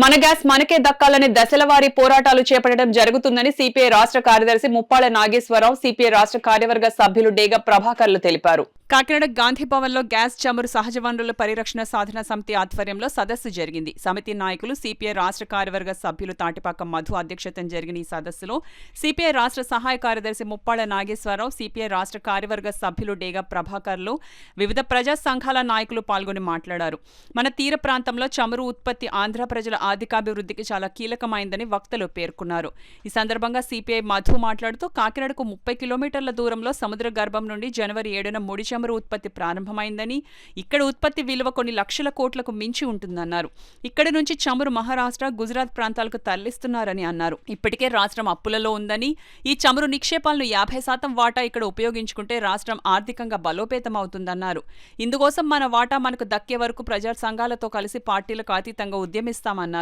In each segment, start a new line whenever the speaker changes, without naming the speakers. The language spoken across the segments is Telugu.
మన గ్యాస్ మనకే దక్కాలని దశలవారీ పోరాటాలు చేపట్టడం జరుగుతుందని సిపిఐ రాష్ట్ర కార్యదర్శి ముప్పాళ్ల నాగేశ్వరరావు, సిపిఐ రాష్ట్ర కార్యవర్గ సభ్యులు డేగ ప్రభాకర్లు తెలిపారు. కాకినాడ గాంధీ భవన్లో గ్యాస్ చమురు సహజ వనరుల పరిరక్షణ సాధన సమితి ఆధ్వర్యంలో సదస్సు జరిగింది. సమితి నాయకులు సిపిఐ రాష్ట్ర కార్యవర్గ సభ్యులు తాటిపాక మధు అధ్యక్షతన జరిగిన ఈ సదస్సులో సిపిఐ రాష్ట్ర సహాయ కార్యదర్శి ముప్పాళ్ల నాగేశ్వరరావు, సిపిఐ రాష్ట్ర కార్యవర్గ సభ్యులు డేగ ప్రభాకర్లు, వివిధ ప్రజా సంఘాల నాయకులు పాల్గొని మాట్లాడారు. మన తీర ప్రాంతంలో చమురు ఉత్పత్తి ఆంధ్ర ప్రజల ఆర్థికాభివృద్ధికి చాలా కీలకమైందని వక్తలు పేర్కొన్నారు. ఈ సందర్భంగా సిపిఐ మధు మాట్లాడుతూ కాకినాడకు 30 కిలోమీటర్ల దూరంలో సముద్ర గర్భం నుండి జనవరి 7న ముడి చమురు ఉత్పత్తి ప్రారంభమైందని, ఇక్కడ ఉత్పత్తి విలువ కొన్ని లక్షల కోట్లకు మించి ఉంటుందన్నారు. ఇక్కడి నుంచి చమురు మహారాష్ట్ర, గుజరాత్ ప్రాంతాలకు తరలిస్తున్నారని అన్నారు. ఇప్పటికే రాష్ట్రం అప్పులలో ఉందని, ఈ చమురు నిక్షేపాలను 50% వాటా ఇక్కడ ఉపయోగించుకుంటే రాష్ట్రం ఆర్థికంగా బలోపేతమవుతుందన్నారు. ఇందుకోసం మన వాటా మనకు దక్కే వరకు ప్రజా సంఘాలతో కలిసి పార్టీలకు అతీతంగా ఉద్యమిస్తామన్నారు.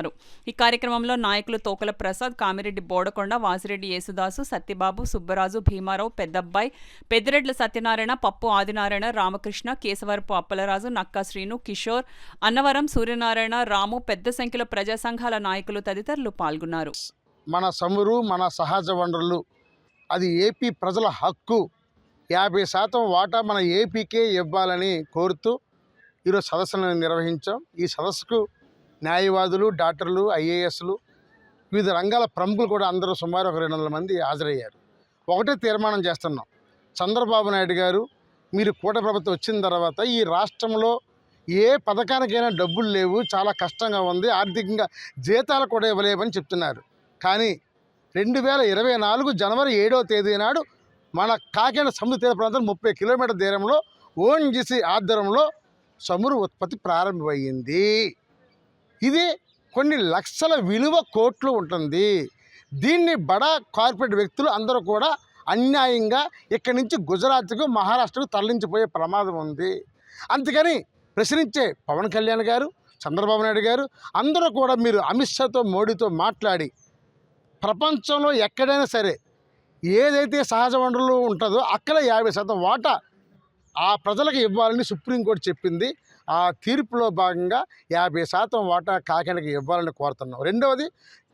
ఈ కార్యక్రమంలో నాయకులు తోకల ప్రసాద్, కామిరెడ్డి బోడకొండ, వాసిరెడ్డి యేసుదాసు, సత్యబాబు, సుబ్బరాజు, భీమారావు, పెద్దబ్బాయి, పెద్దిరెడ్ల సత్యనారాయణ, పప్పు ఆదినారాయణ, రామకృష్ణ, కేశవరపు అప్పలరాజు, నక్కా శ్రీను, కిషోర్, అన్నవరం సూర్యనారాయణ, రాము, పెద్ద సంఖ్యలో ప్రజా సంఘాల నాయకులు తదితరులు పాల్గొన్నారు.
మన చమురు, మన సహజ వనరులు అది ఏపీ ప్రజల హక్కు. 50% వాటా మన ఏపీకే ఇవ్వాలని కోరుతూ ఈరోజు సదస్సులను నిర్వహించాం. ఈ సదస్సుకు న్యాయవాదులు, డాక్టర్లు, ఐఏఎస్లు, వివిధ రంగాల ప్రముఖులు కూడా అందరూ సుమారు 200 మంది హాజరయ్యారు. ఒకటే తీర్మానం చేస్తున్నాం. చంద్రబాబు నాయుడు గారు, మీరు కూటమి ప్రభుత్వం వచ్చిన తర్వాత ఈ రాష్ట్రంలో ఏ పథకానికైనా డబ్బులు లేవు, చాలా కష్టంగా ఉంది, ఆర్థికంగా జీతాలు కూడా ఇవ్వలేవని చెప్తున్నారు. కానీ 2024 జనవరి 7వ తేదీ నాడు మన కాకినాడ సముద్ర తీర ప్రాంతం 30 కిలోమీటర్ల దూరంలో ఓఎన్జీసీ ఆధ్వర్యంలో చమురు ఉత్పత్తి ప్రారంభమైంది. ఇది కొన్ని లక్షల విలువ కోట్లు ఉంటుంది. దీన్ని బడా కార్పొరేట్ వ్యక్తులు అందరూ కూడా అన్యాయంగా ఇక్కడి నుంచి గుజరాత్కు, మహారాష్ట్రకు తరలించిపోయే ప్రమాదం ఉంది. అందుకని ప్రశ్నించే పవన్ కళ్యాణ్ గారు, చంద్రబాబు నాయుడు గారు అందరూ కూడా మీరు అమిత్ షాతో, మోడీతో మాట్లాడి ప్రపంచంలో ఎక్కడైనా సరే ఏదైతే సహజ వనరులు ఉంటుందో అక్కడ 50% వాటా ఆ ప్రజలకు ఇవ్వాలని సుప్రీంకోర్టు చెప్పింది. ఆ తీర్పులో భాగంగా 50% వాటా కాకినాడకి ఇవ్వాలని కోరుతున్నాం. రెండవది,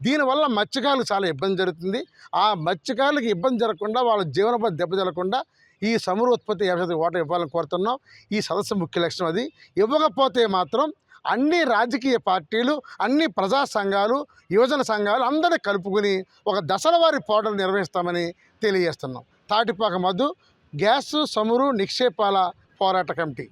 దీనివల్ల మత్స్యకారులకు చాలా ఇబ్బంది జరుగుతుంది. ఆ మత్స్యకారులకు ఇబ్బంది జరగకుండా, వాళ్ళ జీవనోపాధి దెబ్బతినకుండా ఈ చమురు ఉత్పత్తి 50% వాటా ఇవ్వాలని కోరుతున్నాం. ఈ సదస్సు ముఖ్య లక్ష్యం అది. ఇవ్వకపోతే మాత్రం అన్ని రాజకీయ పార్టీలు, అన్ని ప్రజా సంఘాలు, యువజన సంఘాలు అందరినీ కలుపుకుని ఒక దశల వారి పోరాటం నిర్వహిస్తామని తెలియజేస్తున్నాం. తాటిపాక మధు, గ్యాసు చమురు నిక్షేపాల పోరాట కమిటీ.